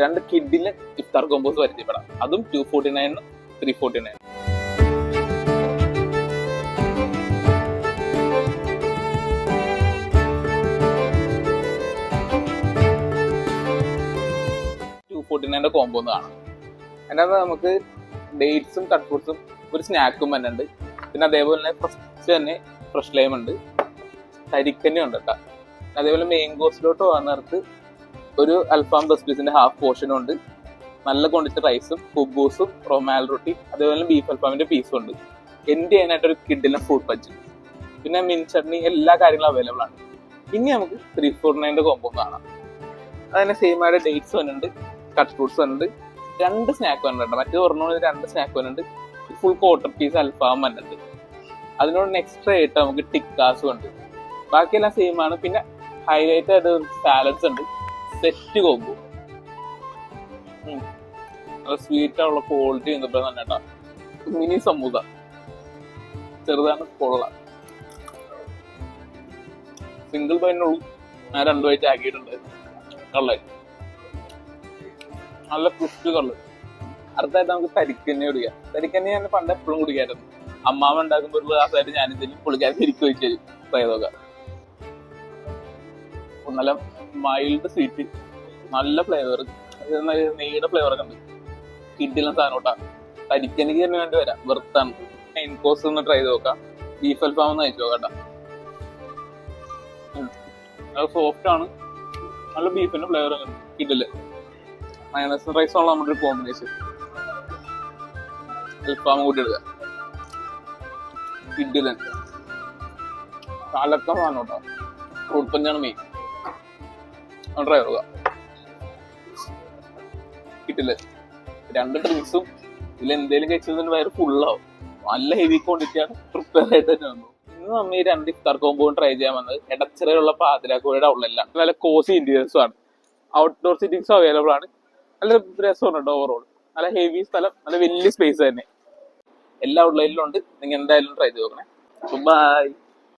2 കിഡിലെ ഇഫ്താർ combos പരിചയപ്പെടാം. അതും 249 349. Combo ഒന്ന് കാണാം. അതിനകത്ത് നമുക്ക് ഡേറ്റ്സും കട്ട് ഫ്രൂട്ട്സും ഒരു സ്നാക്കും തന്നെ ഉണ്ട്. പിന്നെ അതേപോലെ തന്നെ ഫ്രഷ് ലൈം ഉണ്ട്, കരിക്കന്നെ ഉണ്ട് കേട്ടോ. അതേപോലെ മാംഗോസിലോട്ട് പോകുന്ന നേരത്ത് ഒരു അൽഫാം ബസ്ബീസിന്റെ ഹാഫ് പോർഷനും ഉണ്ട്. നല്ല ക്വാണ്ടിറ്റി റൈസും കുബൂസും റൊമാൽ റൊട്ടി, അതേപോലെ ബീഫ് അൽഫാമിന്റെ പീസും ഉണ്ട്. എൻഡ് ചെയ്യാനായിട്ട് ഒരു കിഡിലും ഫ്രൂട്ട് പഞ്ച്, പിന്നെ മിൻ ചട്നി, എല്ലാ കാര്യങ്ങളും അവൈലബിൾ ആണ്. ഇനി നമുക്ക് 349 കോമ്പോ കാണാം. അതന്നെ സെയിം ആയിട്ട് ഡേറ്റ്സ് വന്നിട്ടുണ്ട്, കട്ട് ഫ്രൂട്ട്സ് വന്നിട്ടുണ്ട്, 2 സ്നാക്ക് വന്നിട്ടുണ്ട്. മറ്റേ പറഞ്ഞ 2 സ്നാക്ക് വന്നിട്ടുണ്ട്, ഫുൾ ക്വാർട്ടർ പീസ് അൽഫാം വന്നിട്ടുണ്ട്. അതിനോട് എക്സ്ട്രാ ആയിട്ട് നമുക്ക് ടിക്കാസും ഉണ്ട്. ബാക്കിയെല്ലാം സെയിം ആണ്. പിന്നെ ഹൈലൈറ്റ് ആയിട്ട് സാലഡ്സ് ഉണ്ട്, സെറ്റ് കോമ്പോ. നല്ല സ്വീറ്റ് ആയുള്ള ക്വാളിറ്റി തന്നെ കേട്ടോ. മിനി സമൂസ ചെറുതാണ്, കൊള്ളാം. സിംഗിൾ ബൈനുള്ളൂ, ഞാൻ 2 ബൈറ്റ് ആക്കിയിട്ടുണ്ട്. കള്ള് നല്ല ക്രിസ്പി കള്ള്. അടുത്തായിട്ട് നമുക്ക് തരിക്കന്നെ കുടിക്കാം. തരിക്കന്നെ ഞാൻ പണ്ട് എപ്പോഴും കുടിക്കായിരുന്നു. അമ്മാമ ഉണ്ടാക്കുമ്പോൾ ഒരു ഗ്ലാസ് ആയിട്ട് ഞാൻ ഇതിൽ പുള്ളിക്കാരി തിരിച്ചു വെച്ച് ട്രൈ ചെയ്തോക്കാം. നല്ല മൈൽഡ് സ്വീറ്റ്, നല്ല ഫ്ലേവർ, നെയ്യുടെ ഫ്ലേവർ ഒക്കെ ഉണ്ട്. കിഡിലും സാധനം കേട്ടാ. തരിക്കനിക്ക് തന്നെ വേണ്ടി വരാം, വെറുത്താണ്. മെയിൻ കോഴ്സ് ഒന്ന് ട്രൈ ചെയ്ത് നോക്കാം. ബീഫ് അൽഫാം ഒന്ന് കഴിച്ചു നോക്കാം. നല്ല സോഫ്റ്റ് ആണ്, നല്ല ബീഫിന്റെ ഫ്ലേവർ ഒക്കെ ഉണ്ട്. കിഡില് മയോണൈസ് റൈസുള്ള നമ്മുടെ ഒരു കോമ്പിനേഷൻ. അൽഫാം കൂട്ടി എടുക്കുക. കിഡിലൻ കാലക്ക സാധനം കേട്ടോ. Fruit പഞ്ചാണ് main. ട്രൈ ചെയ്യുക. കിട്ടില്ല 2 ഡ്രിങ്ക്സും ഇതിൽ എന്തെങ്കിലും കഴിച്ചതിന് വയറ് ഫുള്ളാവും. നല്ല ഹെവി ക്വാണ്ടിറ്റിയാണ്, പ്രിപ്പയർ ആയിട്ട് തന്നെ വന്നു. ഇന്ന് നമ്മൾ ഈ 2 ഇഫ്താർ കോമ്പോ ട്രൈ ചെയ്യാൻ വന്നത് എടച്ചിറയുള്ള പാതിരാക്കോയുടെ ഔട്ട്ലെറ്റിലാണ്. നല്ല കോസി ഇന്റീരിയേഴ്സും ആണ്, ഔട്ട്ഡോർ സിറ്റിംഗ്സും അവൈലബിൾ ആണ്. നല്ല രസമുണ്ട് ഓവറോൾ. നല്ല ഹെവി സ്ഥലം, നല്ല വലിയ സ്പേസ് തന്നെ. എല്ലാ ഔട്ട്ലെറ്റിലും ഉണ്ട്. നിങ്ങൾ എന്തായാലും ട്രൈ ചെയ്ത് നോക്കണേ. ബൈ.